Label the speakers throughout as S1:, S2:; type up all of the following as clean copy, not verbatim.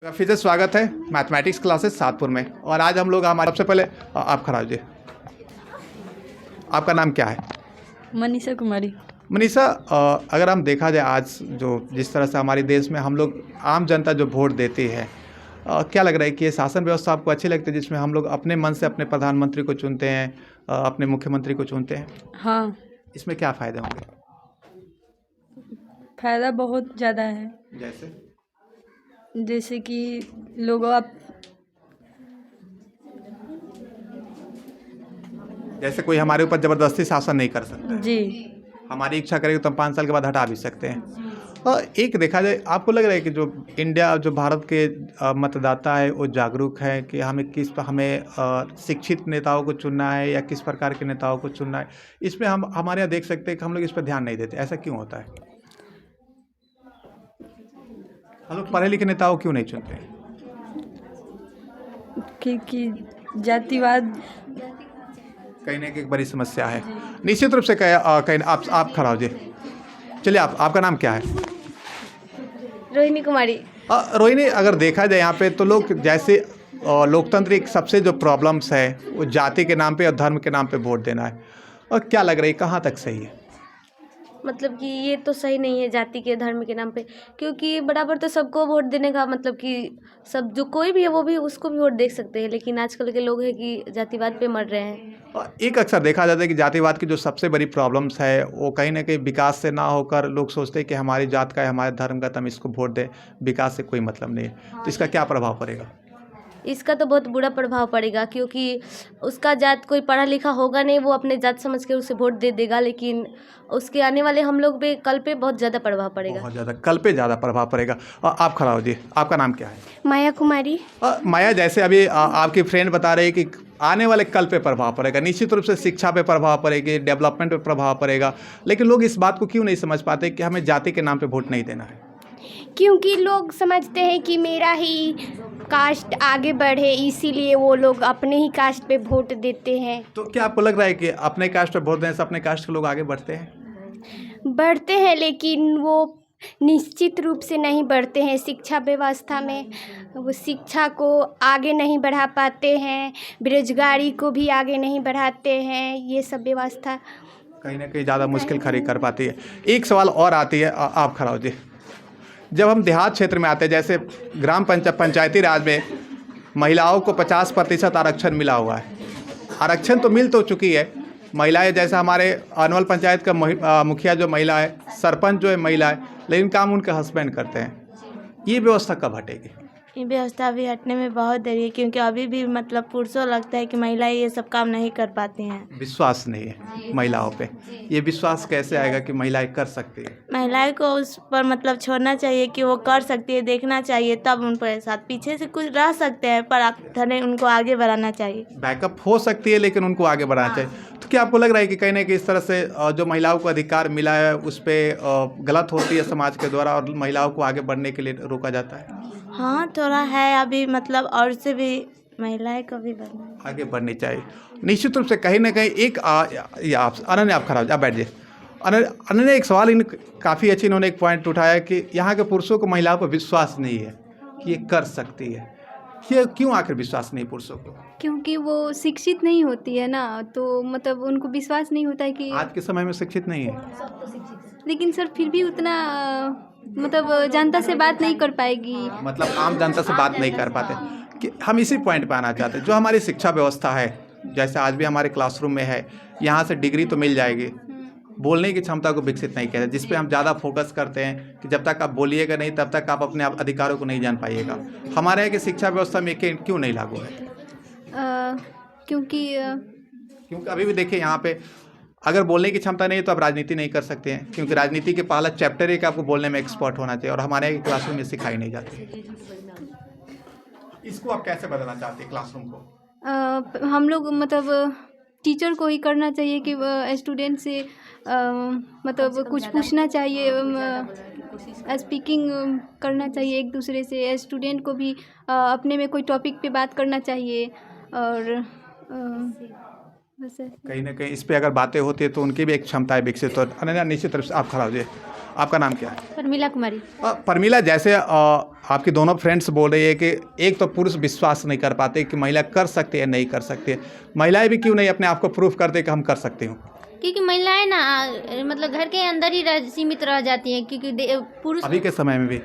S1: फिर से स्वागत है मैथमेटिक्स क्लासेस सातपुर में। और आज हम लोग हमारे सबसे पहले आप खड़ा होइए। आपका नाम क्या है?
S2: मनीषा कुमारी।
S1: मनीषा, अगर हम देखा जाए आज जो जिस तरह से हमारे देश में हम लोग आम जनता जो वोट देती है, क्या लग रहा है कि ये शासन व्यवस्था आपको अच्छी लगती है जिसमें हम लोग अपने मन से अपने प्रधानमंत्री को चुनते हैं, अपने मुख्यमंत्री को चुनते हैं?
S2: हाँ,
S1: इसमें क्या फ़ायदे होंगे?
S2: फायदा बहुत ज़्यादा है। जैसे कि लोग अब
S1: जैसे कोई हमारे ऊपर ज़बरदस्ती शासन नहीं कर सकता है।
S2: जी
S1: हमारी इच्छा करेगी तो हम 5 साल के बाद हटा भी सकते हैं। और एक देखा जाए, आपको लग रहा है कि जो इंडिया जो भारत के मतदाता है वो जागरूक है कि हमें शिक्षित नेताओं को चुनना है या किस प्रकार के नेताओं को चुनना है? इसमें हम हमारे यहाँ देख सकते हैं कि हम लोग इस पर ध्यान नहीं देते। ऐसा क्यों होता है? हम लोग पढ़े लिखे नेताओं को क्यों नहीं चुनते?
S2: क्योंकि जातिवाद
S1: कहीं ना कहीं एक बड़ी समस्या है। निश्चित रूप से कहीं आप खड़ा हो जी। चलिए, आपका नाम क्या है?
S3: रोहिणी कुमारी।
S1: रोहिणी, अगर देखा जाए यहाँ पे तो लोग जैसे लोकतंत्र एक सबसे जो प्रॉब्लम्स है वो जाति के नाम पे और धर्म के नाम पे वोट देना है। और क्या लग रहा है कहाँ तक सही है?
S3: मतलब कि ये तो सही नहीं है जाति के धर्म के नाम पे, क्योंकि बराबर तो सबको वोट देने का मतलब कि सब जो कोई भी है वो भी उसको भी वोट दे सकते हैं, लेकिन आजकल के लोग हैं कि जातिवाद पे मर रहे हैं।
S1: और एक अक्सर देखा जाता है कि जातिवाद की जो सबसे बड़ी प्रॉब्लम्स है वो कहीं ना कहीं विकास से ना होकर लोग सोचते हैं कि हमारी जात का है, हमारे धर्म का, तो हम इसको वोट दें, विकास से कोई मतलब नहीं है। तो इसका क्या प्रभाव पड़ेगा?
S3: इसका तो बहुत बुरा प्रभाव पड़ेगा, क्योंकि उसका जात कोई पढ़ा लिखा होगा नहीं, वो अपने जात समझ के उसे वोट दे देगा, लेकिन उसके आने वाले हम लोग पे कल पे बहुत ज़्यादा प्रभाव पड़ेगा।
S1: बहुत ज़्यादा, कल पे ज़्यादा प्रभाव पड़ेगा। और आप खड़ा हो जी। आपका नाम क्या है?
S3: माया कुमारी।
S1: माया, जैसे अभी आपकी फ्रेंड बता रही है कि आने वाले कल पे प्रभाव पड़ेगा, निश्चित रूप से शिक्षा पे प्रभाव पड़ेगी, डेवलपमेंट पे प्रभाव पड़ेगा, लेकिन लोग इस बात को क्यों नहीं समझ पाते कि हमें जाति के नाम पे वोट नहीं देना है?
S4: क्योंकि लोग समझते हैं कि मेरा ही कास्ट आगे बढ़े, इसीलिए वो लोग अपने ही कास्ट पे वोट देते हैं।
S1: तो क्या आपको लग रहा है कि अपने कास्ट पे वोट देने से अपने कास्ट के लोग आगे बढ़ते हैं?
S4: बढ़ते हैं, लेकिन वो निश्चित रूप से नहीं बढ़ते हैं। शिक्षा व्यवस्था में वो शिक्षा को आगे नहीं बढ़ा पाते हैं, बेरोजगारी को भी आगे नहीं बढ़ाते हैं। ये सब व्यवस्था
S1: कहीं ना कहीं ज़्यादा मुश्किल खड़ी कर पाती है। एक सवाल और आती है, आप खड़ा हो जी। जब हम देहात क्षेत्र में आते हैं, जैसे ग्राम पंचायती राज में महिलाओं को 50% आरक्षण मिला हुआ है। आरक्षण तो मिल तो चुकी है, महिलाएं जैसे हमारे अनुमल पंचायत का मुखिया जो महिला है, सरपंच जो है महिला है, लेकिन काम उनके हस्बैंड करते हैं। ये व्यवस्था कब हटेगी?
S2: ये व्यवस्था भी हटने में बहुत देरी है, क्योंकि अभी भी मतलब पुरुषों लगता है कि महिलाएं ये सब काम नहीं कर पाती हैं।
S1: विश्वास नहीं है महिलाओं पे। ये विश्वास कैसे आएगा कि महिलाएं कर सकती है?
S2: महिलाएं को उस पर मतलब छोड़ना चाहिए कि वो कर सकती है, देखना चाहिए, तब उनके साथ पीछे से कुछ रह सकते हैं, पर धने उनको आगे बढ़ाना चाहिए।
S1: बैकअप हो सकती है लेकिन उनको आगे बढ़ाना चाहिए। तो क्या आपको लग रहा है कि कहीं ना कहीं इस तरह से जो महिलाओं को अधिकार मिला है उस पर गलत होती है समाज के द्वारा और महिलाओं को आगे बढ़ने के लिए रोका जाता है?
S2: हाँ, थोड़ा है अभी, मतलब और से भी महिलाएं को भी बढ़ना
S1: आगे बढ़नी चाहिए निश्चित रूप से। कहीं ना कहीं एक अनन्या, आप खराब, आप बैठ जाइए। अनन्या, एक सवाल काफ़ी अच्छी इन्होंने एक पॉइंट उठाया कि यहाँ के पुरुषों को महिलाओं पर विश्वास नहीं है कि ये कर सकती है। ये क्यों आखिर विश्वास नहीं पुरुषों को?
S5: क्योंकि वो शिक्षित नहीं होती है ना, तो मतलब उनको विश्वास नहीं होता है कि
S1: आज के समय में शिक्षित नहीं है,
S5: लेकिन सर फिर भी उतना मतलब जनता से बात नहीं कर पाएगी।
S1: मतलब आम जनता से बात नहीं कर पाते। कि हम इसी पॉइंट पे आना चाहते हैं, जो हमारी शिक्षा व्यवस्था है, जैसे आज भी हमारे क्लासरूम में है, यहाँ से डिग्री तो मिल जाएगी, बोलने की क्षमता को विकसित नहीं किया, जिस पे हम ज़्यादा फोकस करते हैं कि जब तक आप बोलिएगा नहीं तब तक आप अपने अधिकारों को नहीं जान पाइएगा। हमारे यहाँ की शिक्षा व्यवस्था में क्यों नहीं लागू है?
S5: क्योंकि
S1: क्योंकि अभी भी देखिए यहाँ पे अगर बोलने की क्षमता नहीं है तो आप राजनीति नहीं कर सकते हैं, क्योंकि राजनीति के पहला चैप्टर है कि आपको बोलने में एक्सपर्ट होना चाहिए, और हमारे यहाँ क्लासरूम में सिखाई नहीं जाती। इसको आप कैसे बदलना चाहते हैं क्लासरूम को?
S5: हम लोग मतलब टीचर को ही करना चाहिए कि स्टूडेंट से मतलब कुछ पूछना चाहिए, स्पीकिंग करना चाहिए एक दूसरे से। स्टूडेंट को भी अपने में कोई टॉपिक पे बात करना चाहिए, और बस है।
S1: कहीं ना कहीं इस पे अगर बातें होती है तो उनकी भी एक क्षमताएं विकसित हो। अनन्या, निश्चित रूप से आप खड़ा हो जाइए। आपका नाम क्या है?
S5: परमिला कुमारी।
S1: परमिला, जैसे आपकी दोनों फ्रेंड्स बोल रही है कि एक तो पुरुष विश्वास नहीं कर पाते कि महिला कर सकती है नहीं कर सकती है, महिलाएं भी क्यों नहीं अपने आप को प्रूफ करते कि हम कर सकते हो?
S6: क्योंकि महिलाएं ना मतलब घर के अंदर ही सीमित रह जाती हैं, क्योंकि पुरुष
S1: अभी के समय में भी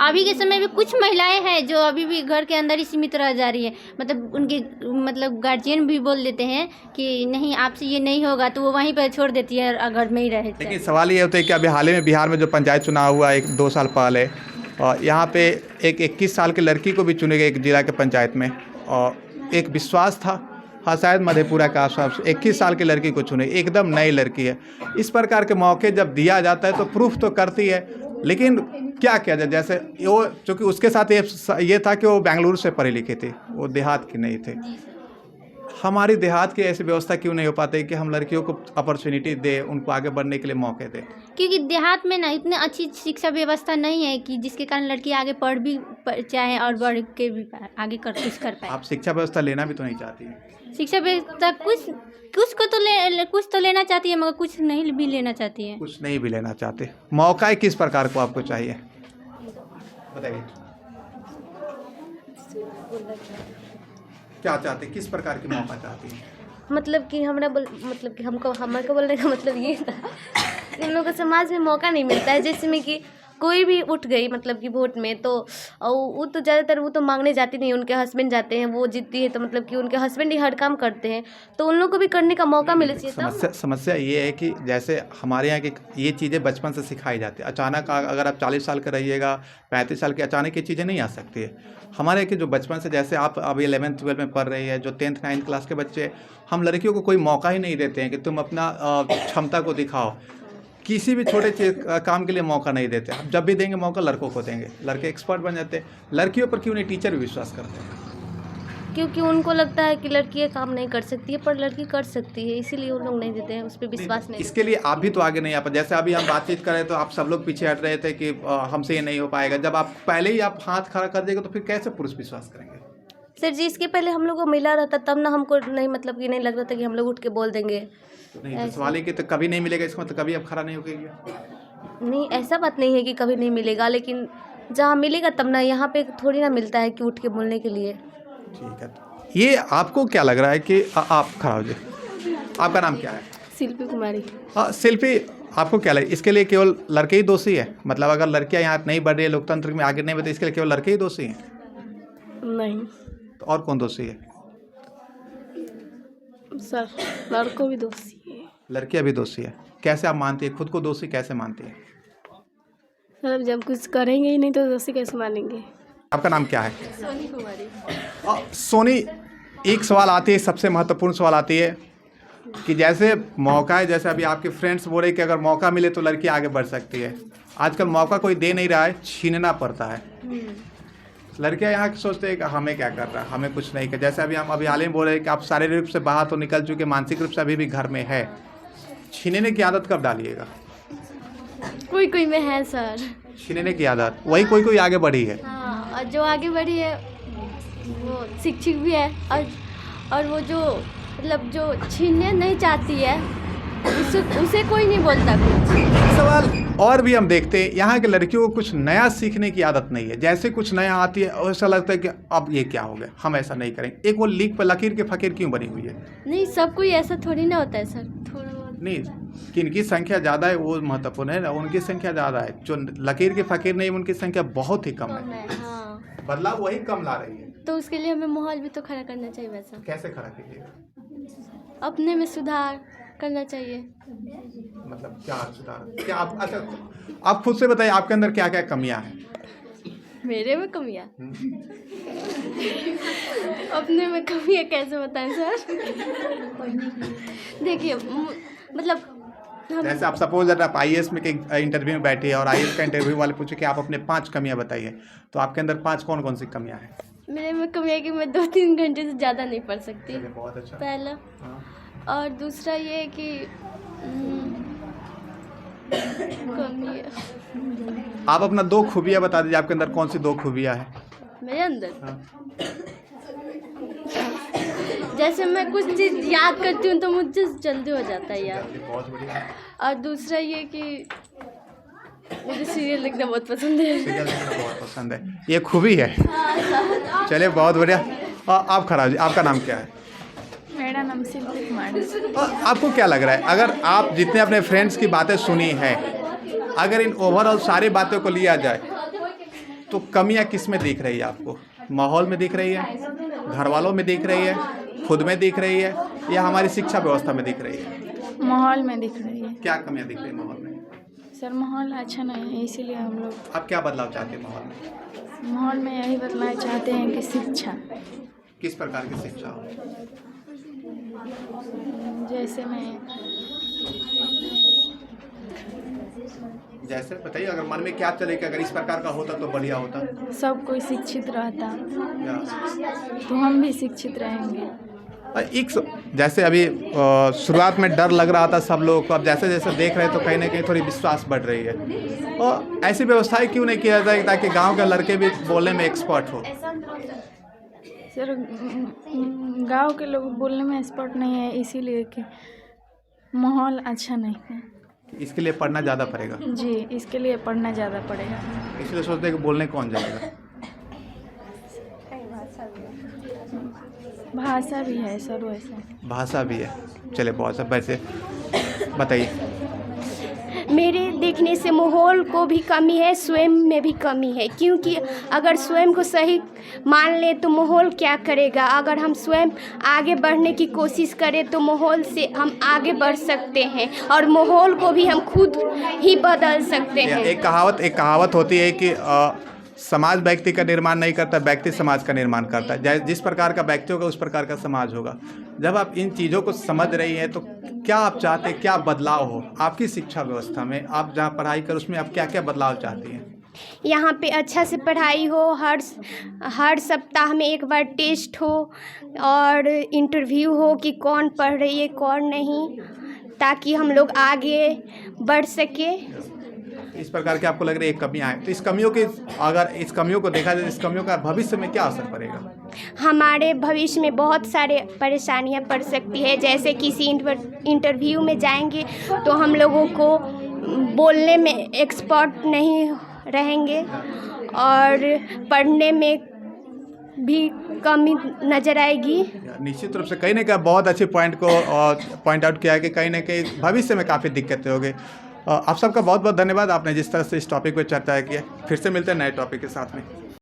S6: अभी के समय में कुछ महिलाएं हैं जो अभी भी घर के अंदर ही सीमित रह जा रही है। मतलब उनके मतलब गार्जियन भी बोल देते हैं कि नहीं आपसे ये नहीं होगा, तो वो वहीं पर छोड़ देती है और घर में ही रहे।
S1: लेकिन सवाल ये होता है कि अभी हाल ही में बिहार में जो पंचायत चुनाव हुआ 1-2 साल पहले, और यहाँ पे एक 21 साल की लड़की को भी चुने गए एक जिला के पंचायत में, और एक विश्वास था, हाँ शायद मधेपुरा का आसपास 21 साल की लड़की को चुने, एकदम नई लड़की है। इस प्रकार के मौके जब दिया जाता है तो प्रूफ तो करती है, लेकिन क्या किया जाए? जैसे वो चूँकि उसके साथ ये था कि वो बेंगलुरु से पढ़ी लिखी थी, वो देहात की नहीं थे। हमारी देहात की ऐसी व्यवस्था क्यों नहीं हो पाती कि हम लड़कियों को अपॉर्चुनिटी दें, उनको आगे बढ़ने के लिए मौके दें?
S6: क्योंकि देहात में ना इतनी अच्छी शिक्षा व्यवस्था नहीं है कि जिसके कारण लड़की आगे पढ़ भी चाहे और बढ़ के भी आगे कुछ कर पाए।
S1: आप शिक्षा व्यवस्था लेना भी तो नहीं चाहती हैं?
S6: शिक्षा व्यवस्था कुछ तो लेना चाहती है, मगर कुछ नहीं भी लेना चाहती है।
S1: कुछ नहीं भी लेना चाहते। मौका किस प्रकार को आपको चाहिए, बताइए। क्या चाहते, किस प्रकार के मौका चाहती हैं?
S3: मतलब कि मतलब कि हमको बोलने का मतलब ये था कि हम लोग को समाज में मौका नहीं मिलता है। जैसे में कि कोई भी उठ गई मतलब कि वोट में, तो वो तो ज़्यादातर वो तो मांगने जाती नहीं, उनके हस्बैंड जाते हैं। वो जीतती है तो मतलब कि उनके हस्बैंड ही हर काम करते हैं, तो उन लोग को भी करने का मौका मिलना चाहिए।
S1: समस्या ये है कि जैसे हमारे यहाँ की ये चीज़ें बचपन से सिखाई जाती है। अचानक अगर आप 40 साल के रहिएगा, 35 साल की, अचानक ये चीज़ें नहीं आ सकती है। हमारे यहाँ की जो बचपन से, जैसे आप अभी 11th-12 में पढ़ रही है, जो 10th-9th क्लास के बच्चे, हम लड़कियों को कोई मौका ही नहीं देते हैं कि तुम अपना क्षमता को दिखाओ। किसी भी छोटे काम के लिए मौका नहीं देते। आप जब भी देंगे मौका लड़कों को देंगे, लड़के एक्सपर्ट बन जाते हैं। लड़कियों पर क्यों नहीं टीचर भी विश्वास करते हैं?
S3: क्योंकि उनको लगता है कि लड़की ये काम नहीं कर सकती है, पर लड़की कर सकती है, इसीलिए उन लोग नहीं देते हैं, उस पर विश्वास नहीं।
S1: इसके लिए आप भी तो आगे नहीं आ पाए। जैसे अभी हम बातचीत कर रहे तो आप सब लोग पीछे हट रहे थे कि हमसे ये नहीं हो पाएगा। जब आप पहले ही आप हाथ खड़ा कर देंगे तो फिर कैसे पुरुष विश्वास करेंगे?
S3: सर जी, इसके पहले हम लोग को मिला रहता तब ना हमको नहीं मतलब कि नहीं लग रहा था कि हम लोग उठ के बोल देंगे।
S1: नहीं, तो सवाल है कि तो कभी नहीं मिलेगा, इसका मतलब कभी अब खड़ा नहीं होगी।
S3: नहीं, ऐसा बात नहीं है कि कभी नहीं मिलेगा, लेकिन जहाँ मिलेगा तब ना, यहाँ पे थोड़ी ना मिलता है कि उठ के बोलने के लिए।
S1: ठीक है, ये आपको क्या लग रहा है कि आप खड़ा हो जाए। आपका नाम क्या है?
S3: शिल्पी कुमारी।
S1: हाँ शिल्पी, आपको क्या लगे इसके लिए केवल लड़के ही दोषी है? मतलब अगर लड़कियां यहाँ नहीं बढ़ रही है, लोकतंत्र में आगे नहीं बढ़ती, इसके लिए केवल लड़के ही दोषी हैं?
S3: नहीं
S1: तो और कौन दोषी है?
S3: सर, लड़कों भी दोषी है,
S1: लड़कियां भी दोषी है। कैसे आप मानती है, खुद को दोषी कैसे मानती है?
S3: सर जब कुछ करेंगे ही नहीं तो दोषी कैसे मानेंगे।
S1: आपका नाम क्या है?
S3: सोनी कुमारी।
S1: सोनी, एक सवाल आती है, सबसे महत्वपूर्ण सवाल आती है कि जैसे मौका है, जैसे अभी आपके फ्रेंड्स बोल रहे कि अगर मौका मिले तो लड़की आगे बढ़ सकती है। आजकल मौका कोई दे नहीं रहा है, छीनना पड़ता है। लड़कियां यहाँ सोचते हैं कि हमें क्या कर रहा है, हमें कुछ नहीं कर। जैसे अभी हम हाल ही में बोल रहे हैं कि आप शारीरिक रूप से बाहर तो निकल चुके, मानसिक रूप से अभी भी घर में है। छीनने की आदत कब डालिएगा?
S3: कोई में है सर,
S1: छीनने की आदत, वही कोई आगे बढ़ी है।
S3: हाँ, और जो आगे बढ़ी है वो शिक्षित भी है, और वो जो मतलब जो छीनने नहीं चाहती है उसे कोई नहीं बोलता कुछ।
S1: सवाल और भी हम देखते हैं, यहाँ के लड़कियों को कुछ नया सीखने की आदत नहीं है। जैसे कुछ नया आती है ऐसा लगता है कि अब ये क्या हो गया, हम ऐसा नहीं करेंगे। एक वो लीक पर लकीर के फकीर क्यों बनी हुई है?
S3: नहीं, सब कोई ऐसा थोड़ी ना होता है सर, थोड़ा
S1: नहीं, किनकी संख्या ज़्यादा है वो महत्वपूर्ण है ना, उनकी संख्या ज़्यादा है। जो लकीर के फकीर नहीं, उनकी संख्या बहुत ही कम है।
S3: हाँ,
S1: बदलाव वही कम ला रही है।
S3: तो उसके लिए हमें माहौल भी तो खड़ा करना चाहिए। वैसा
S1: कैसे खड़ा कीजिएगा?
S3: अपने में सुधार करना चाहिए।
S1: मतलब क्या सुधार, क्या आप, अच्छा आप खुद से बताइए आपके अंदर क्या क्या कमियां हैं?
S3: मेरे में कमियाँ? अपने में कमियाँ कैसे बताएं सर? देखिए मतलब
S1: जैसे आप सपोज अगर आप IAS में के इंटरव्यू में बैठे हैं और IAS का इंटरव्यू वाले पूछे कि आप अपने 5 कमियां बताइए, तो आपके अंदर 5 कौन कौन सी कमियां हैं?
S3: मेरे में कमी है कि मैं 2-3 घंटे से ज़्यादा नहीं पढ़ सकती,
S1: बहुत अच्छा।
S3: पहला।
S1: हाँ।
S3: और दूसरा ये है कि कमी है।
S1: आप अपना 2 खूबियां बता दीजिए, आपके अंदर कौन सी 2 खूबियां हैं?
S3: मेरे अंदर
S1: हाँ।
S3: जैसे मैं कुछ चीज़ याद करती हूँ तो मुझे जल्दी हो जाता है याद।
S1: बहुत बढ़िया।
S3: और दूसरा ये कि मुझे सीरियल देखना बहुत पसंद है।
S1: सीरियल देखना बहुत पसंद है, ये खूबी है। चलिए बहुत बढ़िया। आप खड़ा जी, आपका नाम क्या है?
S7: मेरा नाम शिल्पी कुमार है।
S1: आपको क्या लग रहा है, अगर आप जितने अपने फ्रेंड्स की बातें सुनी हैं, अगर इन ओवरऑल सारी बातों को लिया जाए तो कमियां किस में दिख रही है आपको? माहौल में दिख रही है, घर वालों में दिख रही है, खुद में दिख रही है, या हमारी शिक्षा व्यवस्था में दिख रही है?
S7: माहौल में दिख रही है
S1: क्या कमियां दिख रही है माहौल में?
S7: सर। माहौल अच्छा नहीं है, इसीलिए हम लोग
S1: आप क्या बदलाव चाहते हैं माहौल में?
S7: माहौल में यही बदलना चाहते हैं कि शिक्षा,
S1: किस प्रकार की शिक्षा हो?
S7: जैसे
S1: बताइए, अगर मन में क्या चले कि अगर इस प्रकार का होता तो बढ़िया होता।
S7: सब कोई शिक्षित रहता
S1: या
S7: तो हम भी शिक्षित रहेंगे।
S1: जैसे अभी शुरुआत में डर लग रहा था सब लोगों को, अब जैसे जैसे देख रहे हैं तो कहीं ना कहीं थोड़ी विश्वास बढ़ रही है। और ऐसी व्यवस्थाएं क्यों नहीं किया जाए ताकि गांव के लड़के भी बोलने में एक्सपर्ट हो?
S7: सर गांव के लोग बोलने में एक्सपर्ट नहीं है, इसीलिए कि माहौल अच्छा नहीं है।
S1: इसके लिए पढ़ना ज़्यादा पड़ेगा।
S7: जी, इसके लिए पढ़ना ज़्यादा पड़ेगा।
S1: इसलिए सोचते हैं कि बोलने कौन जाएगा।
S7: भाषा भी है सर, वैसे
S1: भाषा भी है। चले बहुत सब वैसे बताइए।
S4: मेरे देखने से माहौल को भी कमी है, स्वयं में भी कमी है, क्योंकि अगर स्वयं को सही मान ले तो माहौल क्या करेगा। अगर हम स्वयं आगे बढ़ने की कोशिश करें तो माहौल से हम आगे बढ़ सकते हैं और माहौल को भी हम खुद ही बदल सकते हैं।
S1: एक कहावत होती है कि समाज व्यक्ति का निर्माण नहीं करता, व्यक्ति समाज का निर्माण करता है। जिस प्रकार का व्यक्ति होगा उस प्रकार का समाज होगा। जब आप इन चीज़ों को समझ रही हैं तो क्या आप चाहते हैं, क्या बदलाव हो आपकी शिक्षा व्यवस्था में? आप जहाँ पढ़ाई कर उसमें आप क्या क्या बदलाव चाहती हैं?
S4: यहाँ पे अच्छा से पढ़ाई हो, हर सप्ताह में एक बार टेस्ट हो और इंटरव्यू हो कि कौन पढ़ रही है कौन नहीं, ताकि हम लोग आगे बढ़ सके।
S1: इस प्रकार की आपको लग रही है कमियाँ हैं, तो इस कमियों को देखा जाए, इस कमियों का भविष्य में क्या असर पड़ेगा?
S4: हमारे भविष्य में बहुत सारे परेशानियां पड़ सकती है। जैसे किसी इंटरव्यू में जाएंगे तो हम लोगों को बोलने में एक्सपर्ट नहीं रहेंगे और पढ़ने में भी कमी नज़र आएगी।
S1: निश्चित रूप से कहीं ना कहीं बहुत अच्छे पॉइंट को पॉइंट आउट किया है कि कहीं ना कहीं भविष्य में काफ़ी दिक्कतें होगी। आप सबका बहुत बहुत धन्यवाद, आपने जिस तरह से इस टॉपिक पर चर्चा किया। फिर से मिलते हैं नए टॉपिक के साथ में।